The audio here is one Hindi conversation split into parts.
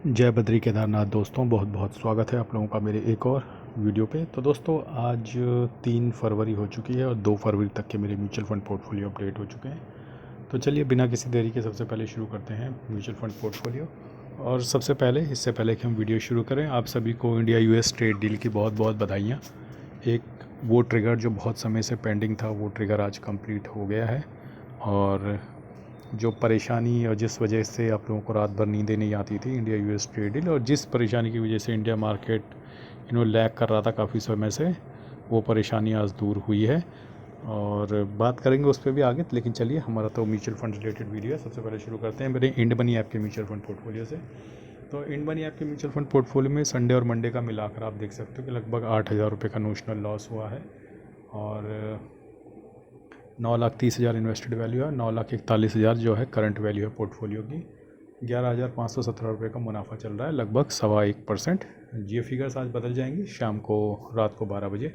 जय बद्री केदारनाथ दोस्तों, बहुत बहुत स्वागत है आप लोगों का मेरे एक और वीडियो पे। तो दोस्तों आज 3 फरवरी हो चुकी है और 2 फरवरी तक के मेरे म्यूचुअल फ़ंड पोर्टफोलियो अपडेट हो चुके हैं। तो चलिए बिना किसी देरी के सबसे पहले शुरू करते हैं म्यूचुअल फ़ंड पोर्टफोलियो। और सबसे पहले इससे पहले कि हम वीडियो शुरू करें, आप सभी को इंडिया यूएस ट्रेड डील की बहुत बहुत बधाइयाँ। एक वो ट्रिगर जो बहुत समय से पेंडिंग था, वो ट्रिगर आज कंप्लीट हो गया है। और जो परेशानी और जिस वजह से आप लोगों को रात भर नींदें नहीं आती थी इंडिया यूएस ट्रेड डील, और जिस परेशानी की वजह से इंडिया मार्केट लैग कर रहा था काफ़ी समय से, वो परेशानी आज दूर हुई है और बात करेंगे उस पर भी आगे। लेकिन चलिए, हमारा तो म्यूचुअल फंड रिलेटेड वीडियो है। सबसे पहले शुरू करते हैं मेरे इंड मनी ऐप के म्यूचुअल फंड पोर्टफोलियो से। तो इंड मनी ऐप के म्यूचुअल फंड पोर्टफोलियो में संडे और मंडे का मिलाकर आप देख सकते हो कि लगभग 8,000 रुपये का नोशनल लॉस हुआ है और 9,30,000 इन्वेस्टेड वैल्यू है। 9,41,000 जो है करंट वैल्यू है पोर्टफोलियो की। 11,517 रुपये का मुनाफा चल रहा है, लगभग 1.25%। ये फिगर्स आज बदल जाएंगी शाम को, रात को 12 बजे।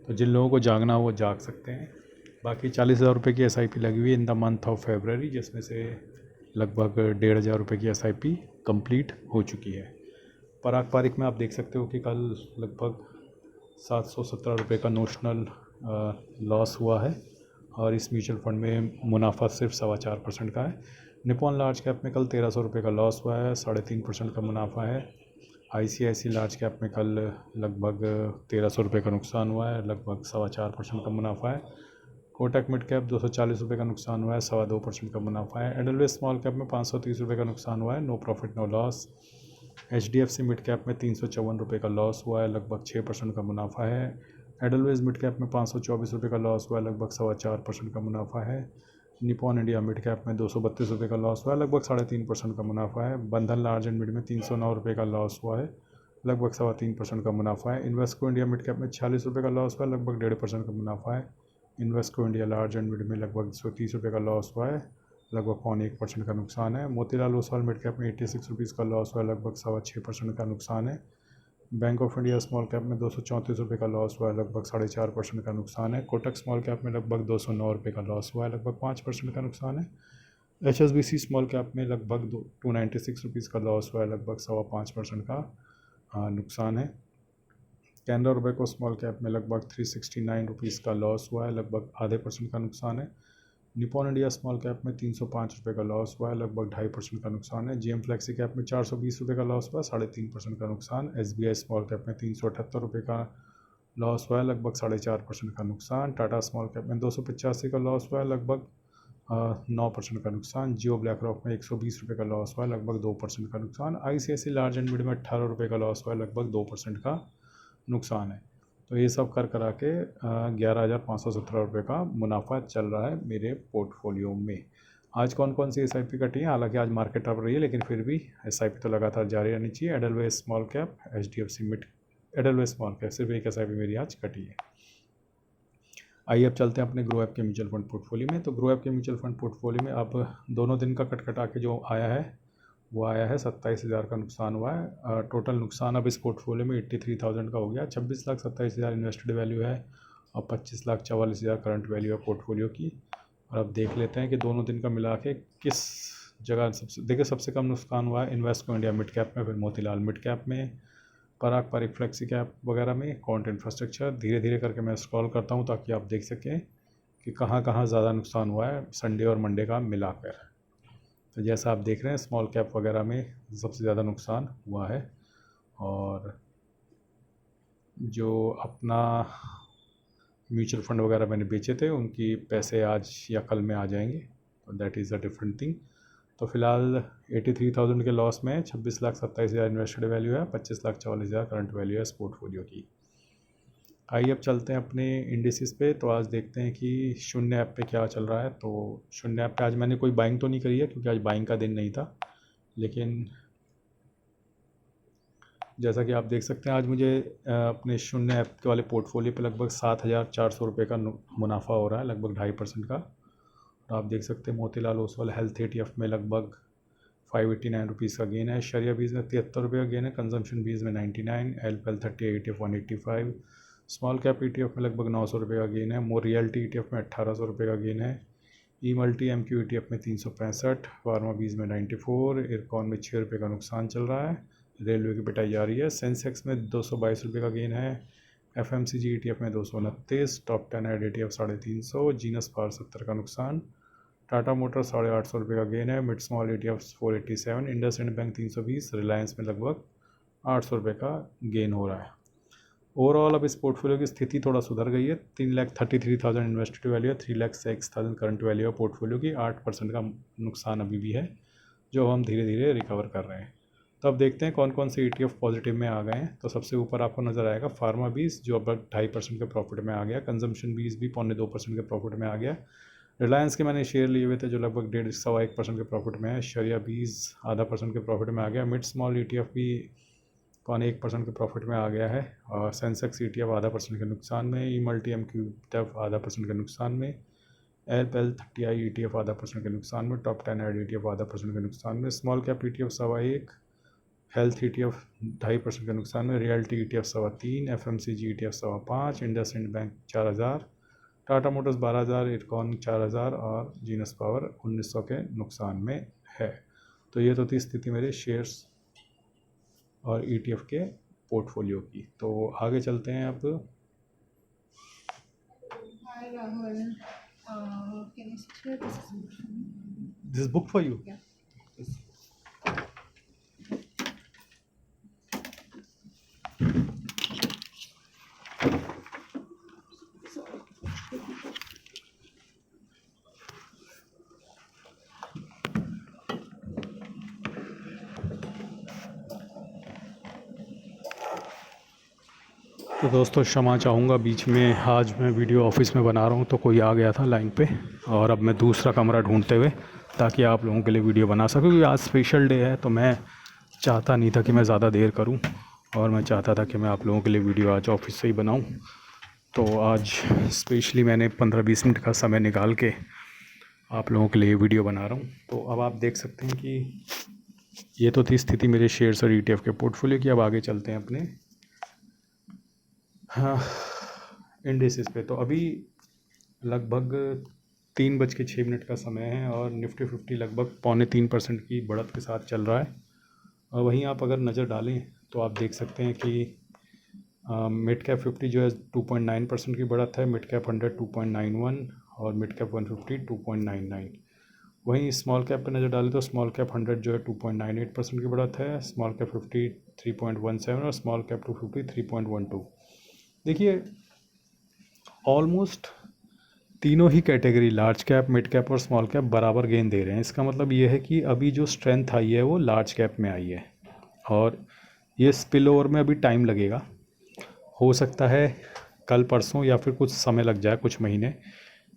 तो जिन लोगों को जागना हो वो जाग सकते हैं। बाकी 40,000 रुपये की SIP लगी हुई है in the month of February, जिसमें से लगभग 1,500 रुपये की SIP कंप्लीट हो चुकी है। पराग पारिक में आप देख सकते हो कि कल लगभग 717 रुपये का नोशनल लॉस हुआ है और इस म्यूचुअल फंड में मुनाफा सिर्फ 4.25% का है। निपॉन लार्ज कैप में कल 1,300 रुपये का लॉस हुआ है, 3.5% का मुनाफा है। ICICI लार्ज कैप में कल लगभग 1,300 रुपये का नुकसान हुआ है, लगभग 4.25% का मुनाफा है। कोटक मिड कैप 240 रुपये का नुकसान हुआ है, 2.25% का मुनाफा है। एडलवेज स्मॉल कैप में 530 रुपये का नुकसान हुआ है, no profit no loss. HDFC mid cap में 354 रुपये का लॉस हुआ है, लगभग 6% का मुनाफा है। एडलवेज मिड कैप में 524 रुपये का लॉस हुआ है, लगभग 4.25% का मुनाफा है। निपॉन इंडिया मिड कैप में 232 रुपये का लॉस हुआ है, लगभग 3.5% का मुनाफा है। बंधन लार्ज एंड मिड में 309 रुपये का लॉस हुआ है, लगभग 3.25% का मुनाफा है। इन्वेस्को इंडिया मिड कैप में 46 रुपये का लॉस हुआ है, लगभग 1.5% का मुनाफा है। Invesco India large and mid में लगभग 130 रुपये का लॉस हुआ है, लगभग 0.1% का नुकसान है। मोतीलाल ओसवाल मिड कैप में 86 रुपीज़ का लॉस हुआ है, लगभग 6.25% का नुकसान है। Bank of India small cap में 234 रुपये का लॉस हुआ है, लगभग 4.5% का नुकसान है। कोटक स्मॉल कैप में लगभग 209 रुपये का लॉस हुआ है, लगभग 5% का नुकसान है। HSBC स्मॉल कैप में लगभग 296 रुपीज़ का लॉस हुआ है, लगभग 5.25% का नुकसान है। कैनरा रोबेको स्मॉल कैप में लगभग 369 रुपीज़ का लॉस हुआ है, लगभग 0.5% का नुकसान है। निपॉन इंडिया स्मॉल कैप में 305 रुपये का लॉस हुआ है, लगभग 2.5% का नुकसान है। GM फ्लेक्सी कैप में 420 रुपये का लॉस हुआ है, 3.5% का नुकसान। SBI स्मॉल कैप में 378 रुपये का लॉस हुआ है, लगभग 4.5% का नुकसान। टाटा स्मॉल कैप में 285 का लॉस हुआ है, लगभग 9% का नुकसान। जियो ब्लैक रॉक में 120 रुपये का लॉस हुआ है, लगभग 2% का नुकसान। ICICI लार्ज एंड मिड में 18 रुपये का लॉस हुआ है, लगभग 2% का नुकसान है। तो ये सब कर करा के 11,517 रुपये का मुनाफा चल रहा है मेरे पोर्टफोलियो में। आज कौन कौन सी SIP कटी है, हालांकि आज मार्केट अप रही है, लेकिन फिर भी SIP तो लगातार जारी रहनी चाहिए। Edelweiss small cap, HDFC mid, Edelweiss small cap, सिर्फ एक SIP मेरी आज कटी है। आइए अब चलते हैं अपने ग्रो ऐप के म्यूचुअल फंड पोर्टफोलियो में। तो ग्रो ऐप के म्यूचुअल फंड पोर्टफोलियो में अब दोनों दिन का कट कटा के जो आया है वो आया है 27,000 का नुकसान हुआ है। टोटल नुकसान अब इस पोर्टफोलियो में 83,000 का हो गया। 26,27,000 इन्वेस्टेड वैल्यू है और 25,44,000 करंट वैल्यू है पोर्टफोलियो की। और अब देख लेते हैं कि दोनों दिन का मिला के किस जगह सबसे कम नुकसान हुआ है। इन्वेस्को इंडिया मिड कैप में, फिर मोतीलाल मिड कैप में, पराग पारिक फ्लेक्सी कैप वगैरह में, क्वांट इंफ्रास्ट्रक्चर। धीरे धीरे करके मैं स्क्रॉल करता हूँ ताकि आप देख सकें कि कहाँ कहाँ ज़्यादा नुकसान हुआ है संडे और मंडे का मिलाकर। तो जैसा आप देख रहे हैं स्मॉल कैप वगैरह में सबसे ज़्यादा नुकसान हुआ है। और जो अपना म्यूचुअल फंड वगैरह मैंने बेचे थे उनकी पैसे आज या कल में आ जाएंगे, तो that is a different thing. तो फिलहाल 83,000 के लॉस में 26,27,000 इन्वेस्टेड वैल्यू है, 25,44,000 करंट वैल्यू है इस पोर्टफोलियो की। आइए अब चलते हैं अपने इंडिसेस पे। तो आज देखते हैं कि शून्य ऐप पे क्या चल रहा है। तो शून्य ऐप पे आज मैंने कोई बाइंग तो नहीं करी है क्योंकि आज बाइंग का दिन नहीं था, लेकिन जैसा कि आप देख सकते हैं आज मुझे अपने शून्य ऐप के वाले पोर्टफोलियो पे लगभग 7,400 रुपये का मुनाफा हो रहा है, लगभग 2.5% का। और आप देख सकते हैं मोतीलाल ओसवाल हेल्थ ETF में लगभग 589 रुपीज़ का गेन है। शरिया बीज में 73 रुपये का गेन है। कंजम्पशन बीज में 99, एलपेल 30 ETF 185। स्मॉल कैप ETF में लगभग 900 रुपये का गेन है। मोर रियल्टी ETF में 1,800 रुपये का गेन है। ई मल्टी एम क्यू ETF में 365, फार्मा बीज में 94, इरकॉन में 6 रुपये का नुकसान चल रहा है, रेलवे की पिटाई जारी है। सेंसेक्स में 222 रुपये का गेन है। FMCG ETF में 229, टॉप 10 एड ETF 350, जीनस पावर 70 का नुकसान, टाटा मोटर 850 रुपये का गेन है। Mid small ETF 487, IndusInd bank 320, Reliance में लगभग 800 रुपये का गेन हो रहा है। ओवरऑल अब इस पोर्टफोलियो की स्थिति थोड़ा सुधर गई है। 3,33,000 इन्वेस्टेड वैल्यू है, 3,06,000 करंट वैल्यू है पोर्टफोलियो की। 8% का नुकसान अभी भी है जो हम धीरे धीरे रिकवर कर रहे हैं। तो अब देखते हैं कौन कौन से ETF पॉजिटिव में आ गए हैं। तो सबसे ऊपर आपको नज़र आएगा फार्मा बीज जो अब 2.5% के प्रॉफिट में आ गया। कंजम्पशन बीज भी 0.25% के प्रॉफिट में आ गया। रिलायंस के मैंने शेयर लिए हुए थे जो लगभग 1.5-1% के प्रॉफिट में है। शरिया बीज 0.5% के प्रॉफिट में आ गया। मिड स्मॉल ETF भी 0.1% के प्रॉफिट में आ गया है। और सेंसेक्स ETF 0.5% के नुकसान में। ई मल्टी एम क्यू ETF 0.5% के नुकसान में। L30I ETF 0.5% के नुकसान में। टॉप 10 एड ETF 0.5% के नुकसान में। Small cap ETF 1.25, health ETF 2.5% के नुकसान में। Realty ETF 3.25, FMCG ETF 5.25, IndusInd bank 4,000, Tata Motors 12,000, IRCON 4,000 और जीनस पावर 1,900 के नुकसान में है। तो ये तो थी स्थिति मेरे शेयर्स और ETF के पोर्टफोलियो की। तो आगे चलते हैं अब। Hi Rahul, can you share this book? This book for you. Yeah. तो दोस्तों क्षमा चाहूँगा, बीच में आज मैं वीडियो ऑफिस में बना रहा हूँ तो कोई आ गया था लाइन पे, और अब मैं दूसरा कमरा ढूंढते हुए ताकि आप लोगों के लिए वीडियो बना सकूँ। क्योंकि आज स्पेशल डे है तो मैं चाहता नहीं था कि मैं ज़्यादा देर करूँ, और मैं चाहता था कि मैं आप लोगों के लिए वीडियो आज ऑफिस से ही बनाऊँ। तो आज स्पेशली मैंने 15-20 मिनट का समय निकाल के आप लोगों के लिए वीडियो बना रहा हूँ। तो अब आप देख सकते हैं कि ये तो थी स्थिति मेरे शेयर्स और ETF के पोर्टफोलियो की। अब आगे चलते हैं अपने इंडिसेस पे। तो अभी लगभग 3:06 का समय है और निफ्टी 50 लगभग 0.25% की बढ़त के साथ चल रहा है। और वहीं आप अगर नज़र डालें तो आप देख सकते हैं कि मिड कैप 50 जो है 2.9% की बढ़त है, मिड कैप 100 2.91 और मिड कैप 150 2.99। वहीं स्मॉल कैप पे नज़र डालें तो स्मॉल कैप 100 जो है 2.98% की बढ़त है, स्मॉल कैप 50 3.17 और स्मॉल कैप 250 3.12। देखिए ऑलमोस्ट तीनों ही category large cap, mid cap और स्मॉल कैप बराबर गेन दे रहे हैं। इसका मतलब ये है कि अभी जो स्ट्रेंथ आई है वो लार्ज कैप में आई है, और ये स्पिल ओवर में अभी टाइम लगेगा। हो सकता है कल परसों या फिर कुछ समय लग जाए, कुछ महीने,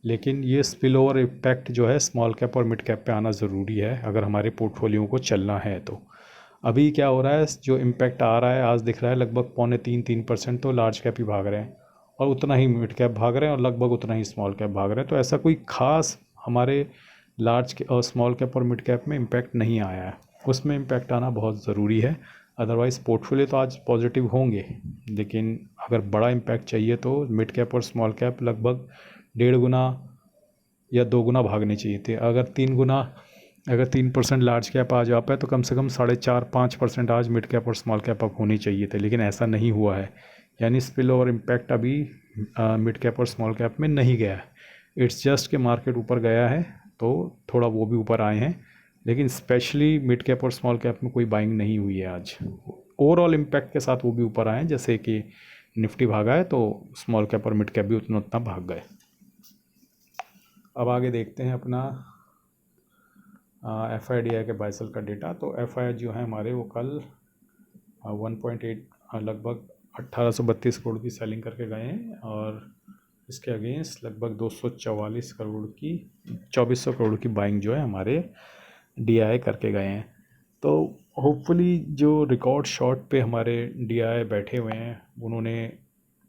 लेकिन ये स्पिल ओवर इम्पैक्ट जो है स्मॉल कैप और मिड कैप पे आना ज़रूरी है अगर हमारे पोर्टफोलियो को चलना है। तो अभी क्या हो रहा है, जो इम्पैक्ट आ रहा है आज दिख रहा है लगभग 2.3% तो लार्ज कैप ही भाग रहे हैं, और उतना ही मिड कैप भाग रहे हैं, और लगभग उतना ही स्मॉल कैप भाग रहे हैं। तो ऐसा कोई ख़ास हमारे लार्ज और स्मॉल कैप और मिड कैप में इम्पैक्ट नहीं आया है, उसमें इम्पैक्ट आना बहुत ज़रूरी है। अदरवाइज़ पोर्टफोलियो तो आज पॉजिटिव होंगे, लेकिन अगर बड़ा इम्पैक्ट चाहिए तो मिड कैप और स्मॉल कैप लगभग 1.5 गुना या 2 गुना भागने चाहिए थे। अगर 3% लार्ज कैप आज आ पाए तो कम से कम 4.5-5% आज मिड कैप और स्मॉल कैप अप होनी चाहिए थे, लेकिन ऐसा नहीं हुआ है। यानी स्पिल ओवर इम्पैक्ट अभी मिड कैप और स्मॉल कैप में नहीं गया है। इट्स जस्ट कि मार्केट ऊपर गया है तो थोड़ा वो भी ऊपर आए हैं, लेकिन स्पेशली मिड कैप और स्मॉल कैप में कोई बाइंग नहीं हुई है आज। ओवरऑल इम्पैक्ट के साथ वो भी ऊपर आए हैं, जैसे कि निफ्टी भागा है तो स्मॉल कैप और मिड कैप भी उतना उतना भाग गए। अब आगे देखते हैं अपना FIDI के बाइसल का डेटा। तो FI जो है हमारे वो कल 1.8 लगभग 1832 करोड़ की सेलिंग करके गए हैं, और इसके अगेंस्ट लगभग 244 करोड़ की 2400 करोड़ की बाइंग जो है हमारे DI करके गए हैं। तो होपफुली जो रिकॉर्ड शॉर्ट पे हमारे DI बैठे हुए हैं उन्होंने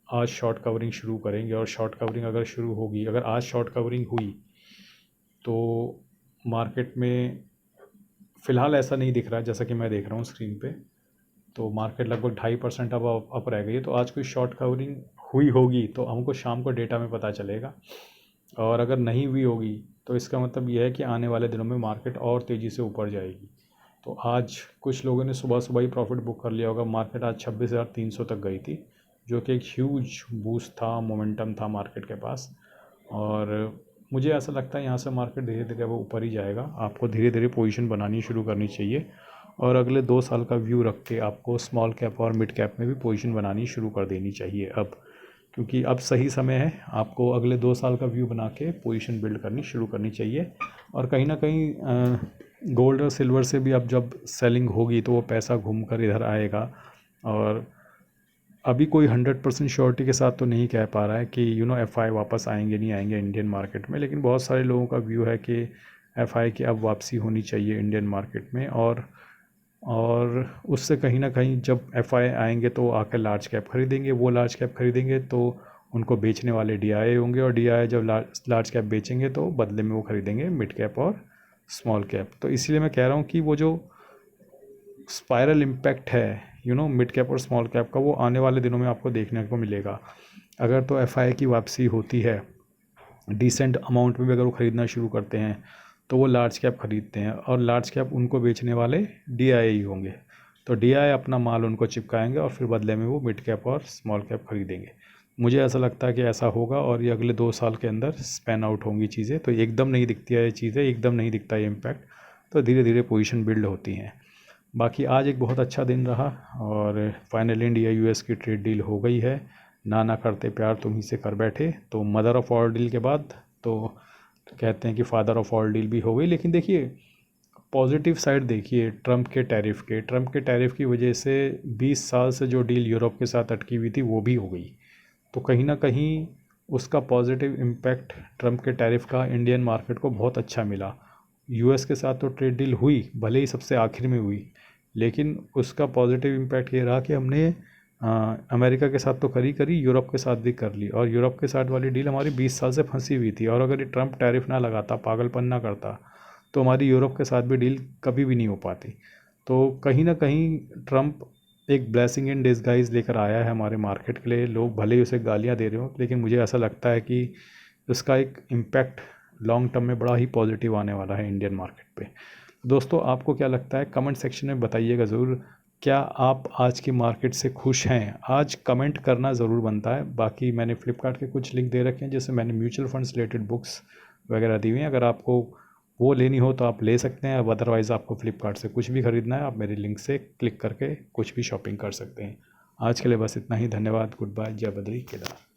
आज शॉर्ट कवरिंग शुरू करेंगे, और शॉर्ट कवरिंग अगर शुरू होगी, अगर आज शॉर्ट कवरिंग हुई तो मार्केट में फ़िलहाल ऐसा नहीं दिख रहा है जैसा कि मैं देख रहा हूँ स्क्रीन पे, तो मार्केट लगभग 2.5% अब अप रह गई है। तो आज कोई शॉर्ट कवरिंग हुई होगी तो हमको शाम को डेटा में पता चलेगा। और अगर नहीं भी होगी तो इसका मतलब ये है कि आने वाले दिनों में मार्केट और तेज़ी से ऊपर जाएगी। तो आज कुछ लोगों ने सुबह सुबह ही प्रॉफिट बुक कर लिया होगा। मार्केट आज 26,300 तक गई थी, जो कि एक ह्यूज बूस्ट था, मोमेंटम था मार्केट के पास। और मुझे ऐसा लगता है यहाँ से मार्केट धीरे धीरे वो ऊपर ही जाएगा। आपको धीरे धीरे पोजीशन बनानी शुरू करनी चाहिए और अगले 2 साल का व्यू रख के आपको स्मॉल कैप और मिड कैप में भी पोजीशन बनानी शुरू कर देनी चाहिए अब, क्योंकि अब सही समय है। आपको अगले 2 साल का व्यू बना के पोजीशन बिल्ड करनी शुरू करनी चाहिए। और कहीं ना कहीं गोल्ड और सिल्वर से भी अब जब सेलिंग होगी तो वो पैसा घूम कर इधर आएगा। और अभी कोई 100% श्योरिटी के साथ तो नहीं कह पा रहा है कि एफआई वापस आएंगे नहीं आएंगे इंडियन मार्केट में, लेकिन बहुत सारे लोगों का व्यू है कि एफआई की अब वापसी होनी चाहिए इंडियन मार्केट में। और उससे कहीं ना कहीं जब एफआई आएंगे तो आकर लार्ज कैप खरीदेंगे। वो लार्ज कैप खरीदेंगे तो उनको बेचने वाले डीआई होंगे, और डीआई जब लार्ज कैप बेचेंगे तो बदले में वो खरीदेंगे मिड कैप और स्मॉल कैप। तो इसलिए मैं कह रहा हूँ कि वो जो स्पाइरल इम्पैक्ट है मिड कैप और स्मॉल कैप का, वो आने वाले दिनों में आपको देखने को मिलेगा। अगर तो एफआई की वापसी होती है, डिसेंट अमाउंट में भी अगर वो ख़रीदना शुरू करते हैं तो वो लार्ज कैप ख़रीदते हैं, और लार्ज कैप उनको बेचने वाले डीआई ही होंगे। तो डीआई अपना माल उनको चिपकाएंगे और फिर बदले में वो मिड कैप और स्मॉल कैप ख़रीदेंगे। मुझे ऐसा लगता है कि ऐसा होगा, और ये अगले 2 साल के अंदर स्पैन आउट होंगी चीज़ें। तो एकदम नहीं दिखती है ये चीज़ें, एकदम नहीं दिखता है इम्पैक्ट, तो धीरे धीरे पोजीशन बिल्ड होती हैं। बाकी आज एक बहुत अच्छा दिन रहा, और फाइनली इंडिया यूएस की ट्रेड डील हो गई है। ना करते प्यार तुम ही से कर बैठे, तो मदर ऑफ़ ऑल डील के बाद तो कहते हैं कि फादर ऑफ़ ऑल डील भी हो गई। लेकिन देखिए, पॉजिटिव साइड देखिए, ट्रंप के टैरिफ की वजह से 20 साल से जो डील यूरोप के साथ अटकी हुई थी वो भी हो गई। तो कहीं ना कहीं उसका पॉजिटिव इम्पैक्ट ट्रंप के टैरिफ का इंडियन मार्केट को बहुत अच्छा मिला। यूएस के साथ तो ट्रेड डील हुई, भले ही सबसे आखिर में हुई, लेकिन उसका पॉजिटिव इम्पैक्ट ये रहा कि हमने अमेरिका के साथ तो करी, यूरोप के साथ भी कर ली। और यूरोप के साथ वाली डील हमारी 20 साल से फंसी हुई थी, और अगर ये ट्रंप टैरिफ ना लगाता, पागलपन ना करता, तो हमारी यूरोप के साथ भी डील कभी भी नहीं हो पाती। तो कहीं ना कहीं ट्रंप एक ब्लेसिंग इन डिस्गाइज लेकर आया है हमारे मार्केट के लिए। लोग भले ही उसे गालियाँ दे रहे हो, लेकिन मुझे ऐसा लगता है कि उसका एक इम्पैक्ट लॉन्ग टर्म में बड़ा ही पॉजिटिव आने वाला है इंडियन मार्केट पे। दोस्तों, आपको क्या लगता है? कमेंट सेक्शन में बताइएगा ज़रूर। क्या आप आज की मार्केट से खुश हैं? आज कमेंट करना ज़रूर बनता है। बाकी मैंने फ्लिपकार्ट के कुछ लिंक दे रखे हैं, जैसे मैंने म्यूचुअल फंड्स रिलेटेड बुक्स वगैरह दी हुई हैं। अगर आपको वो लेनी हो तो आप ले सकते हैं, अब अदरवाइज़ आपको फ्लिपकार्ट से कुछ भी ख़रीदना है, आप मेरे लिंक से क्लिक करके कुछ भी शॉपिंग कर सकते हैं। आज के लिए बस इतना ही। धन्यवाद। Good bye. जय बद्री केदार।